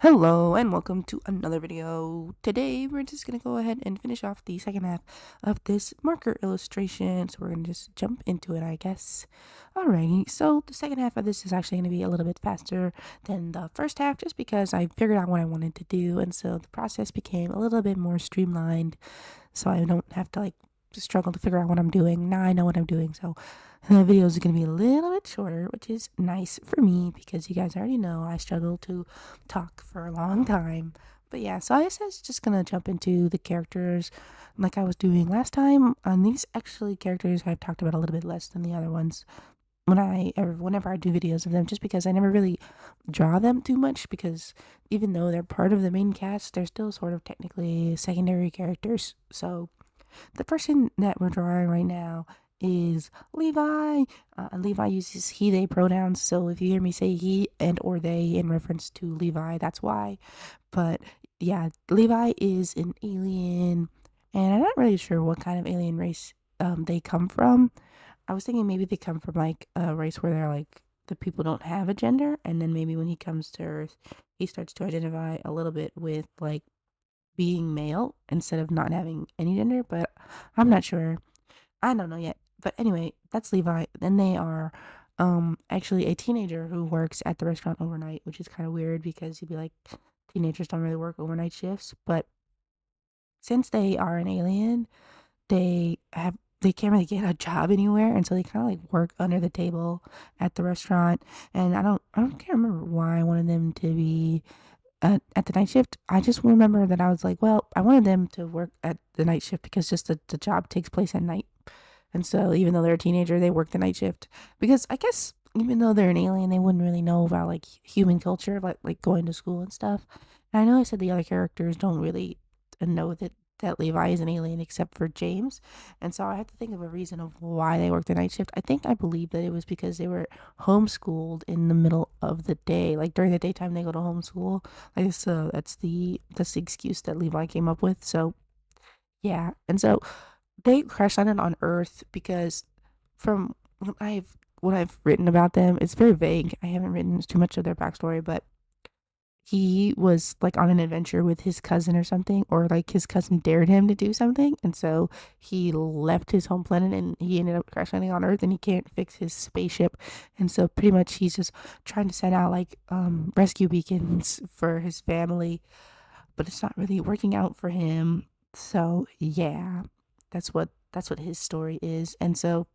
Hello and welcome to another video. Today we're just going to go ahead and finish off the second half of this marker illustration. So we're going to just jump into it, I guess. Alrighty, so the second half of this is actually going to be a little bit faster than the first half just because I figured out what I wanted to do, and so the process became a little bit more streamlined so I don't have to struggle to figure out what I'm doing. Now I know what I'm doing, so the video is going to be a little bit shorter, which is nice for me because you guys already know I struggle to talk for a long time. But yeah, so I guess I was just gonna jump into the characters like I was doing last time. On these actually characters I've talked about a little bit less than the other ones whenever I do videos of them, just because I never really draw them too much, because even though they're part of the main cast, they're still sort of technically secondary characters. So the person that we're drawing right now is Levi. Levi uses he, they pronouns, so if you hear me say he and or they in reference to Levi, that's why. But yeah, Levi is an alien, and I'm not really sure what kind of alien race they come from. I was thinking maybe they come from like a race where they're like the people don't have a gender, and then maybe when he comes to Earth, he starts to identify a little bit with like being male instead of not having any gender, but I'm not sure. I don't know yet. But anyway, that's Levi. Then they are actually a teenager who works at the restaurant overnight, which is kind of weird because you'd be like, teenagers don't really work overnight shifts. But since they are an alien, they can't really get a job anywhere, and so they kind of like work under the table at the restaurant. And I don't can't remember why I wanted them to be at the night shift. I just remember that I was like, well, I wanted them to work at the night shift because just the job takes place at night. And so even though they're a teenager, they work the night shift because I guess even though they're an alien, they wouldn't really know about like human culture, like going to school and stuff. And I know I said the other characters don't really know that Levi is an alien except for James. And so I had to think of a reason of why they worked the night shift. I believe that it was because they were homeschooled in the middle of the day. Like during the daytime they go to homeschool. Like so that's the excuse that Levi came up with. So yeah. And so they crash landed on Earth because from what I've written about them, it's very vague. I haven't written too much of their backstory, but he was like on an adventure with his cousin or something, or like his cousin dared him to do something, and so he left his home planet and he ended up crash landing on Earth, and he can't fix his spaceship, and so pretty much he's just trying to send out like rescue beacons for his family, but it's not really working out for him. So yeah, that's what his story is. And so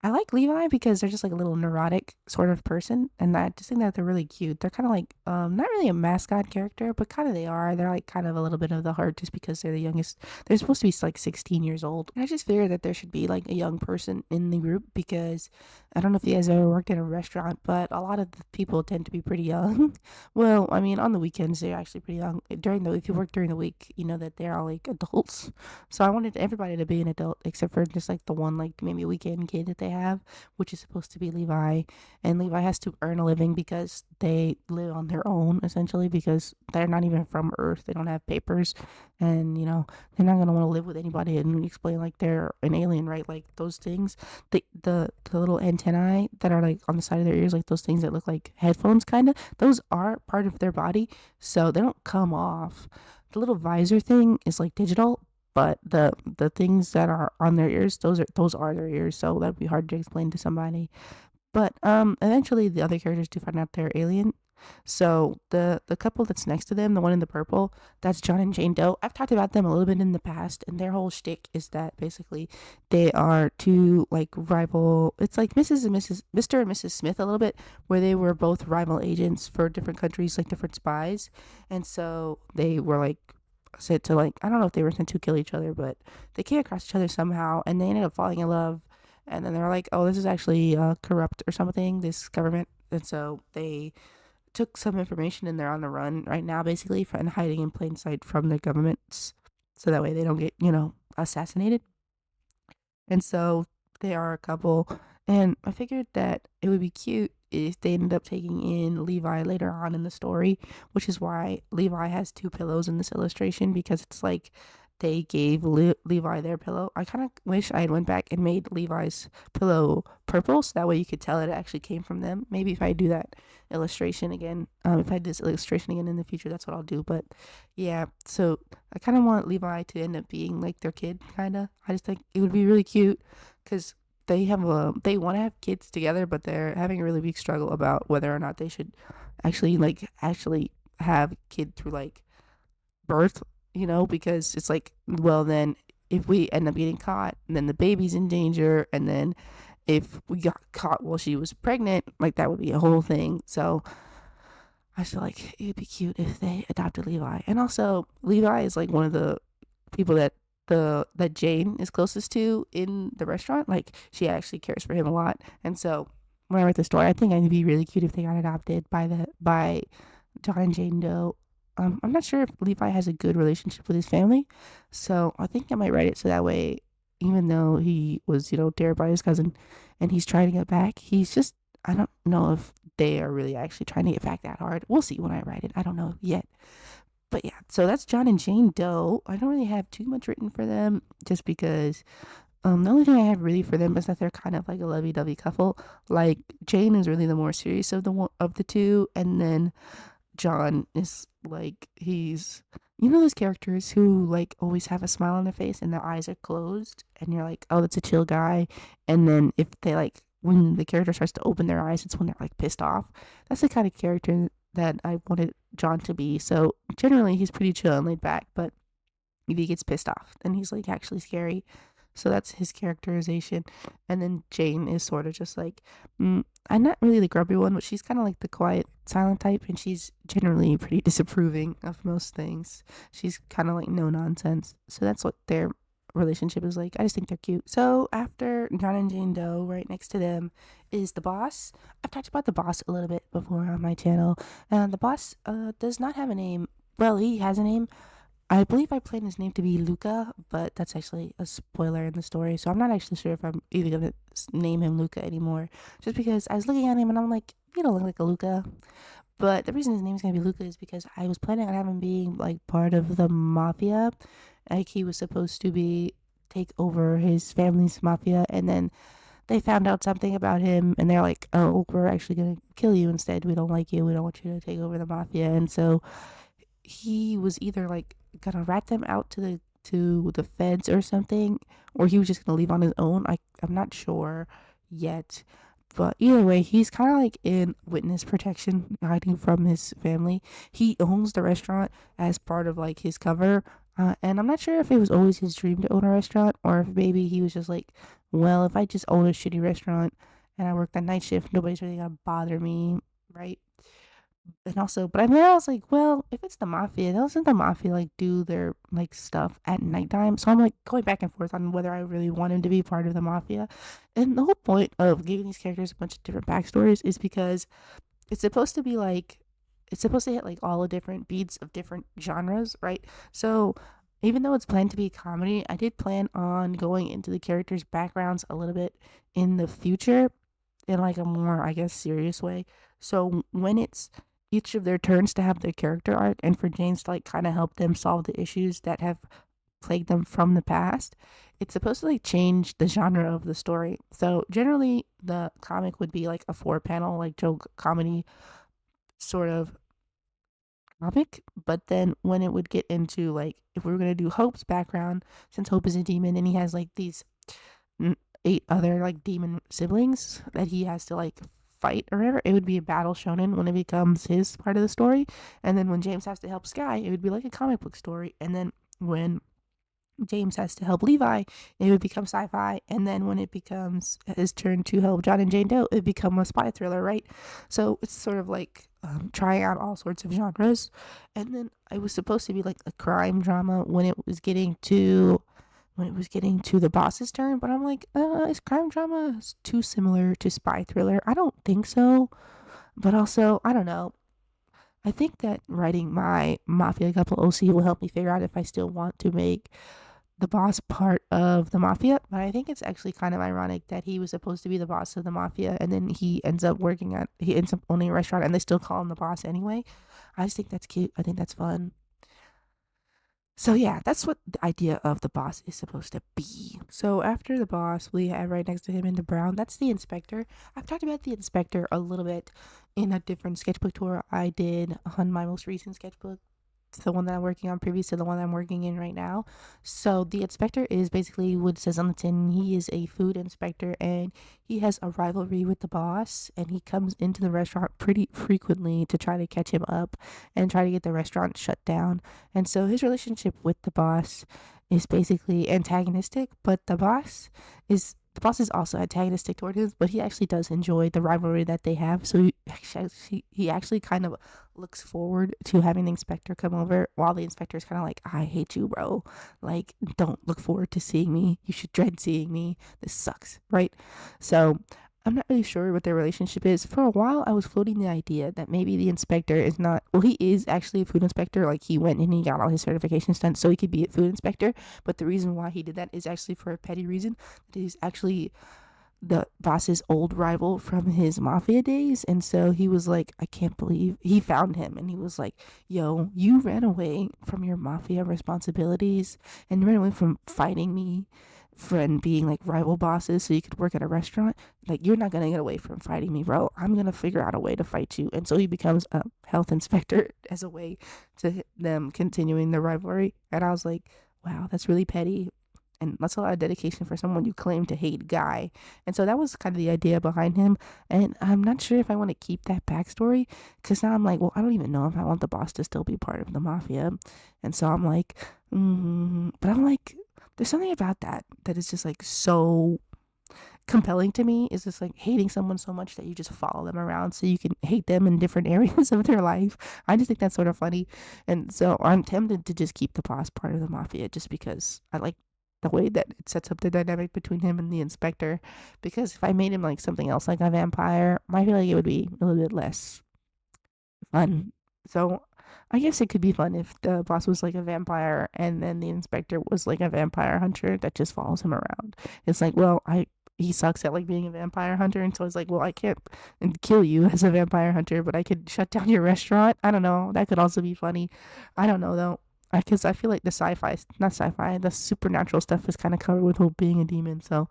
I like Levi because they're just like a little neurotic sort of person, and I just think that they're really cute. They're kind of like not really a mascot character, but kind of they are. They're like kind of a little bit of the heart just because they're the youngest. They're supposed to be like 16 years old. And I just figured that there should be like a young person in the group because I don't know if you guys ever worked in a restaurant, but a lot of the people tend to be pretty young. Well, I mean, on the weekends they're actually pretty young. If you work during the week, you know that they're all like adults. So I wanted everybody to be an adult except for just like the one like maybe a weekend kid that they have, which is supposed to be Levi. And Levi has to earn a living because they live on their own essentially because they're not even from Earth. They don't have papers, and they're not gonna want to live with anybody and explain like they're an alien, right? Like those things, the little antennae that are like on the side of their ears, like those things that look like headphones, kind of. Those are part of their body, so they don't come off. The little visor thing is like digital, but the things that are on their ears, those are their ears, so that'd be hard to explain to somebody. But eventually the other characters do find out they're alien. So the couple that's next to them, the one in the purple, that's John and Jane Doe. I've talked about them a little bit in the past, and their whole shtick is that basically they are two like rival. It's like Mr. and Mrs. Smith a little bit, where they were both rival agents for different countries, like different spies, and so they were like sent to like I don't know if they were sent to kill each other, but they came across each other somehow, and they ended up falling in love. And then they were like, "Oh, this is actually corrupt or something. This government," and so they took some information and they're on the run right now, basically, and hiding in plain sight from the governments, so that way they don't get assassinated. And so they are a couple, and I figured that it would be cute if they ended up taking in Levi later on in the story, which is why Levi has two pillows in this illustration because it's like they gave Levi their pillow. I kind of wish I had went back and made Levi's pillow purple, so that way you could tell it actually came from them. Maybe if I do that illustration again, if I do this illustration again in the future, that's what I'll do. But yeah, so I kind of want Levi to end up being like their kid, kind of. I just think it would be really cute because they want to have kids together, but they're having a really big struggle about whether or not they should actually have a kid through like birth, because it's like, well, then if we end up getting caught, then the baby's in danger. And then if we got caught while she was pregnant, like that would be a whole thing. So I feel like it'd be cute if they adopted Levi. And also, Levi is like one of the people that Jane is closest to in the restaurant. Like she actually cares for him a lot. And so when I write the story, I think it'd be really cute if they got adopted by John and Jane Doe. I'm not sure if Levi has a good relationship with his family, so I think I might write it so that way, even though he was, dared by his cousin, and he's trying to get back, he's just, I don't know if they are really actually trying to get back that hard. We'll see when I write it. I don't know yet. But yeah, so that's John and Jane Doe. I don't really have too much written for them, just because the only thing I have really for them is that they're kind of like a lovey-dovey couple. Like Jane is really the more serious of the two, and then John is like, he's, those characters who like always have a smile on their face and their eyes are closed, and you're like, oh, that's a chill guy. And then if they like, when the character starts to open their eyes, it's when they're like pissed off. That's the kind of character that I wanted John to be. So generally, he's pretty chill and laid back, but if he gets pissed off, then he's like actually scary. So that's his characterization. And then Jane is sort of just like, I'm not really the grumpy one, but she's kind of like the quiet, silent type, and she's generally pretty disapproving of most things. She's kind of like no nonsense. So that's what their relationship is like. I just think they're cute. So after John and Jane Doe, right next to them is the boss. I've talked about the boss a little bit before on my channel. And the boss does not have a name. Well, he has a name. I believe I planned his name to be Luca, but that's actually a spoiler in the story. So I'm not actually sure if I'm even going to name him Luca anymore. Just because I was looking at him and I'm like, you don't look like a Luca. But the reason his name is going to be Luca is because I was planning on having being like part of the mafia. Like he was supposed to be take over his family's mafia, and then they found out something about him and they're like, oh, we're actually going to kill you instead. We don't like you. We don't want you to take over the mafia. And so he was either like gonna rat them out to the feds or something, or he was just gonna leave on his own. I'm not sure yet, but either way, he's kind of like in witness protection, hiding from his family. He owns the restaurant as part of like his cover, and I'm not sure if it was always his dream to own a restaurant, or if maybe he was just like, well, if I just own a shitty restaurant and I work the night shift, nobody's really gonna bother me, right? And also, but I was like, well, if it's the mafia, doesn't the mafia like do their like stuff at nighttime? So I'm like going back and forth on whether I really want him to be part of the mafia. And the whole point of giving these characters a bunch of different backstories is because it's supposed to be like, it's supposed to hit like all the different beats of different genres, right? So even though it's planned to be a comedy, I did plan on going into the characters' backgrounds a little bit in the future in like a more, I guess, serious way. So when it's each of their turns to have their character arc and for James to like kind of help them solve the issues that have plagued them from the past, it's supposed to like change the genre of the story. So generally the comic would be like a 4 panel like joke comedy sort of comic, but then when it would get into like, if we were going to do Hope's background, since Hope is a demon and he has like these 8 other like demon siblings that he has to like fight or whatever, it would be a battle shonen when it becomes his part of the story. And then when James has to help Sky, it would be like a comic book story. And then when James has to help Levi, it would become sci-fi. And then when it becomes his turn to help John and Jane Doe, it become a spy thriller, right? So it's sort of like trying out all sorts of genres. And then it was supposed to be like a crime drama when it was getting to the boss's turn, but I'm like, is crime drama too similar to spy thriller? I don't think so. But also, I don't know. I think that writing my Mafia Couple OC will help me figure out if I still want to make the boss part of the Mafia. But I think it's actually kind of ironic that he was supposed to be the boss of the Mafia and then he ends up owning a restaurant and they still call him the boss anyway. I just think that's cute. I think that's fun. So yeah, that's what the idea of the boss is supposed to be. So after the boss, we have right next to him in the brown. That's the inspector. I've talked about the inspector a little bit in a different sketchbook tour I did on my most recent sketchbook, the one that I'm working on previous to the one I'm working in right now. So the inspector is basically what it says on the tin. He is a food inspector and he has a rivalry with the boss, and he comes into the restaurant pretty frequently to try to catch him up and try to get the restaurant shut down. And so his relationship with the boss is basically antagonistic, but the boss is also antagonistic toward him, but he actually does enjoy the rivalry that they have. So he actually kind of looks forward to having the inspector come over, while the inspector is kind of like, I hate you, bro. Like, don't look forward to seeing me. You should dread seeing me. This sucks, right? So I'm not really sure what their relationship is. For a while, I was floating the idea that maybe the inspector is not, well, he is actually a food inspector. Like, he went and he got all his certifications done so he could be a food inspector. But the reason why he did that is actually for a petty reason. That he's actually the boss's old rival from his mafia days. And so he was like, I can't believe he found him. And he was like, yo, you ran away from your mafia responsibilities and you ran away from fighting me and being like rival bosses so you could work at a restaurant. Like, you're not gonna get away from fighting me, bro. I'm gonna figure out a way to fight you. And so he becomes a health inspector as a way to them continuing the rivalry. And I was like, wow, that's really petty, and that's a lot of dedication for someone you claim to hate guy. And so that was kind of the idea behind him. And I'm not sure if I want to keep that backstory, because now I'm like, well, I don't even know if I want the boss to still be part of the mafia. And so I'm like, but I'm like, there's something about that is just like so compelling to me. Is just like hating someone so much that you just follow them around so you can hate them in different areas of their life. I just think that's sort of funny. And so I'm tempted to just keep the boss part of the mafia just because I like the way that it sets up the dynamic between him and the inspector. Because if I made him like something else, like a vampire, I feel like it would be a little bit less fun. So I guess it could be fun if the boss was like a vampire and then the inspector was like a vampire hunter that just follows him around. It's like, well, I he sucks at like being a vampire hunter, and so it's like, well, I can't kill you as a vampire hunter, but I could shut down your restaurant. I don't know. That could also be funny. I don't know though. Because I feel like the sci-fi, not sci-fi, the supernatural stuff is kind of covered with whole being a demon. So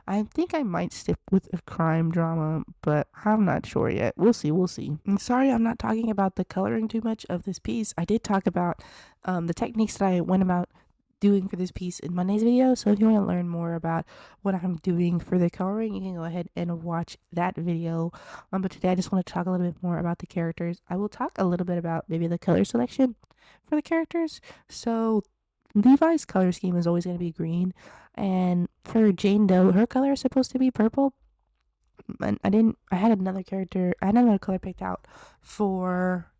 I think I might stick with a crime drama, but I'm not sure yet. We'll see. We'll see. I'm sorry I'm not talking about the coloring too much of this piece. I did talk about the techniques that I went about doing for this piece in Monday's video. So if you want to learn more about what I'm doing for the coloring, you can go ahead and watch that video. But today I just want to talk a little bit more about the characters. I will talk a little bit about maybe the color selection for the characters. So Levi's color scheme is always going to be green, and for Jane Doe, her color is supposed to be purple. And I had another character, I had another color picked out for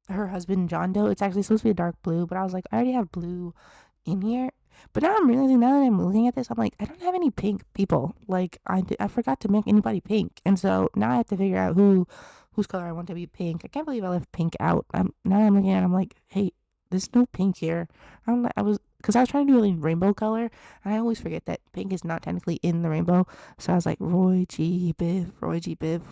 her husband John Doe. It's actually supposed to be a dark blue, but I was like, I already have blue in here. But now I'm realizing, now that I'm looking at this, I'm like, I don't have any pink people. Like, I forgot to make anybody pink, and so now I have to figure out whose color I want to be pink. I can't believe I left pink out. Now I'm looking at it, I'm like, hey, there's no pink here. Because I was trying to do a rainbow color, and I always forget that pink is not technically in the rainbow. So I was like, Roy G. Biv,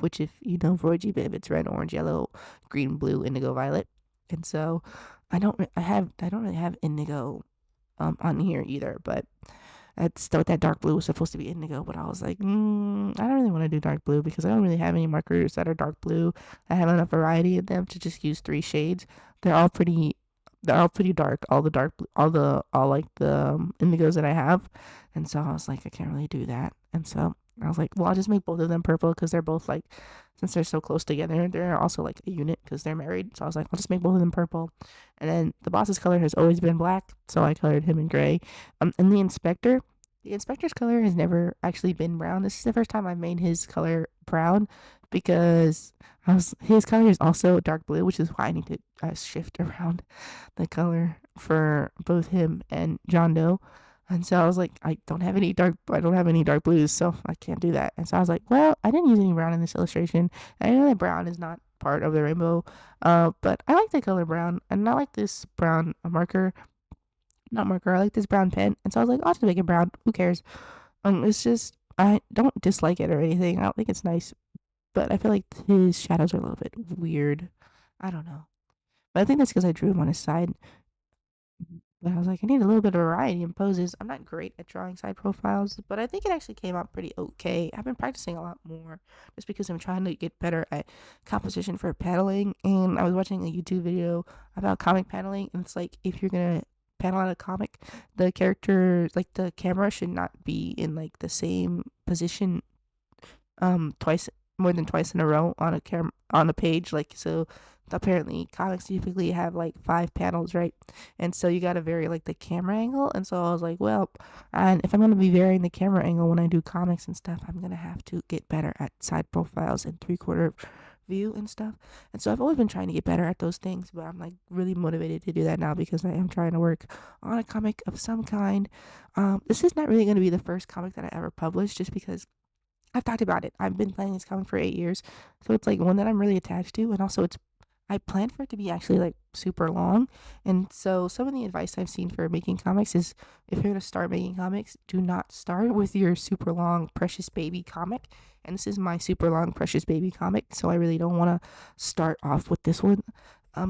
which, if you know Roy G. Biv, it's red, orange, yellow, green, blue, indigo, violet. And so I don't really have indigo on here either, but it's thought that dark blue was supposed to be indigo, but I was like, I don't really want to do dark blue because I don't really have any markers that are dark blue. I have enough variety in them to just use 3 shades. They're all pretty they're all pretty dark. All the dark, all like the indigos that I have, and so I was like, I can't really do that. And so I was like, well, I'll just make both of them purple because they're both like, since they're so close together, they're also like a unit because they're married. So I was like, I'll just make both of them purple. And then the boss's color has always been black, so I colored him in gray. And the inspector's color has never actually been brown. This is the first time I've made his color brown because his color is also dark blue, which is why I need to shift around the color for both him and John Doe. And so I was like, I don't have any dark blues, so I can't do that. And so I was like, well, I didn't use any brown in this illustration. I know that brown is not part of the rainbow, but I like the color brown, and I like this brown marker, not marker. I like this brown pen, and so I was like, I'll just make it brown. Who cares? It's just I don't dislike it or anything. I don't think it's nice, but I feel like his shadows are a little bit weird. I don't know, but I think that's because I drew him on his side. But I was like, I need a little bit of variety in poses. I'm not great at drawing side profiles, but I think it actually came out pretty okay. I've been practicing a lot more just because I'm trying to get better at composition for paneling. And I was watching a YouTube video about comic paneling, and it's like if you're gonna panel out a comic, the character, like the camera, should not be in like the same position twice, more than twice in a row on a page. Like, so apparently comics typically have like 5 panels, right? And so you got to vary like the camera angle. And so I was like, well, and if I'm going to be varying the camera angle when I do comics and stuff, I'm going to have to get better at side profiles and 3/4 view and stuff. And so I've always been trying to get better at those things, but I'm like really motivated to do that now because I am trying to work on a comic of some kind. This is not really going to be the first comic that I ever published, just because I've talked about it. I've been planning this comic for 8 years, so it's like one that I'm really attached to, and also I plan for it to be actually like super long. And so some of the advice I've seen for making comics is, if you're gonna start making comics, do not start with your super long precious baby comic. And this is my super long precious baby comic, so I really don't want to start off with this one.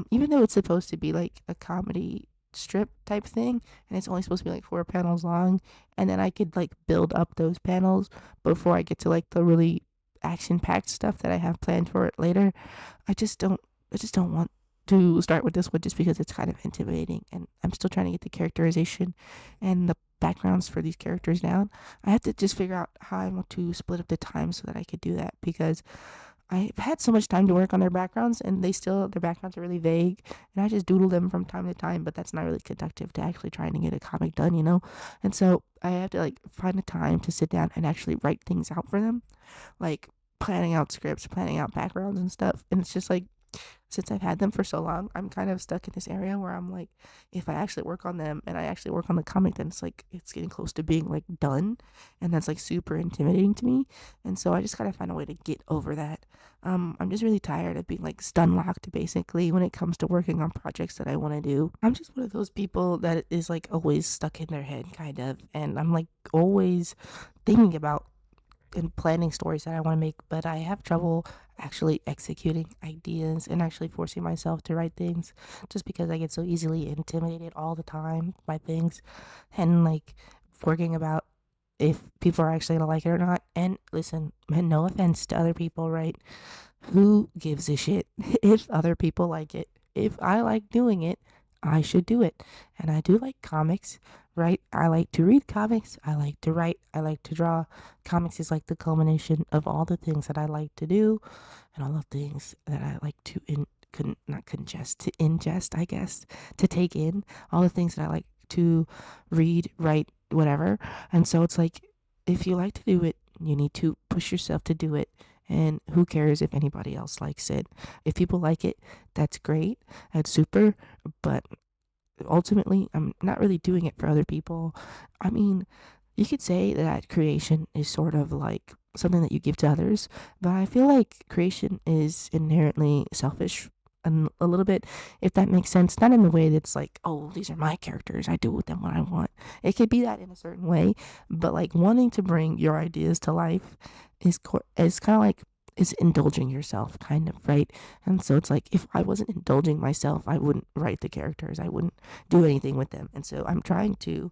Even though it's supposed to be like a comedy strip type thing, and it's only supposed to be like 4 panels long, and then I could like build up those panels before I get to like the really action packed stuff that I have planned for it later. I just don't I just don't want to start with this one just because it's kind of intimidating, and I'm still trying to get the characterization and the backgrounds for these characters down. I have to just figure out how I want to split up the time so that I could do that, because I've had so much time to work on their backgrounds, and their backgrounds are really vague, and I just doodle them from time to time, but that's not really conductive to actually trying to get a comic done, you know? And so I have to like find a time to sit down and actually write things out for them, like planning out scripts, planning out backgrounds and stuff. And it's just like, since I've had them for so long, I'm kind of stuck in this area where I'm like, if I actually work on them and I actually work on the comic, then it's like it's getting close to being like done, and that's like super intimidating to me. And so I just gotta find a way to get over that. I'm just really tired of being like stun locked basically when it comes to working on projects that I want to do. I'm just one of those people that is like always stuck in their head, kind of, and I'm like always thinking about and planning stories that I want to make, but I have trouble actually executing ideas and actually forcing myself to write things, just because I get so easily intimidated all the time by things, and like worrying about if people are actually gonna like it or not. And listen, man, no offense to other people, right? Who gives a shit if other people like it? If I like doing it, I should do it. And I do like comics, right? I like to read comics. I like to write. I like to draw. Comics is like the culmination of all the things that I like to do, and all the things that I like to not congest, to ingest, I guess, to take in. All the things that I like to read, write, whatever. And so it's like, if you like to do it, you need to push yourself to do it. And who cares if anybody else likes it? If people like it, that's great. That's super. But ultimately, I'm not really doing it for other people. I mean, you could say that creation is sort of like something that you give to others, but I feel like creation is inherently selfish, and a little bit, if that makes sense. Not in the way that's like, oh, these are my characters, I do with them what I want. It could be that in a certain way, but like wanting to bring your ideas to life is kind of like, is indulging yourself, kind of, right? And so it's like, if I wasn't indulging myself, I wouldn't write the characters, I wouldn't do anything with them. And so I'm trying to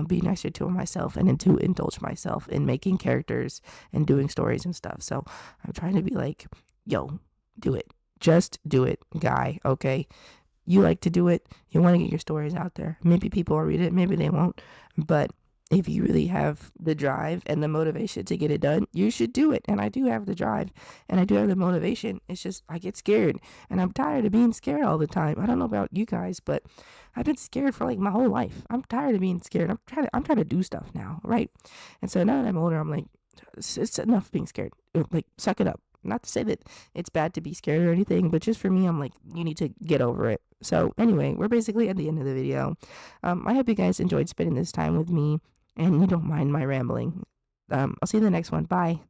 be nicer to myself and to indulge myself in making characters and doing stories and stuff. So I'm trying to be like, yo, do it. Just do it, guy, okay? You like to do it. You want to get your stories out there. Maybe people will read it, maybe they won't. But if you really have the drive and the motivation to get it done, you should do it. And I do have the drive and I do have the motivation. It's just I get scared, and I'm tired of being scared all the time. I don't know about you guys, but I've been scared for like my whole life. I'm tired of being scared. I'm trying to do stuff now, right? And so now that I'm older, I'm like, it's enough being scared. Like, suck it up. Not to say that it's bad to be scared or anything, but just for me, I'm like, you need to get over it. So anyway, we're basically at the end of the video. I hope you guys enjoyed spending this time with me, and you don't mind my rambling. I'll see you in the next one. Bye.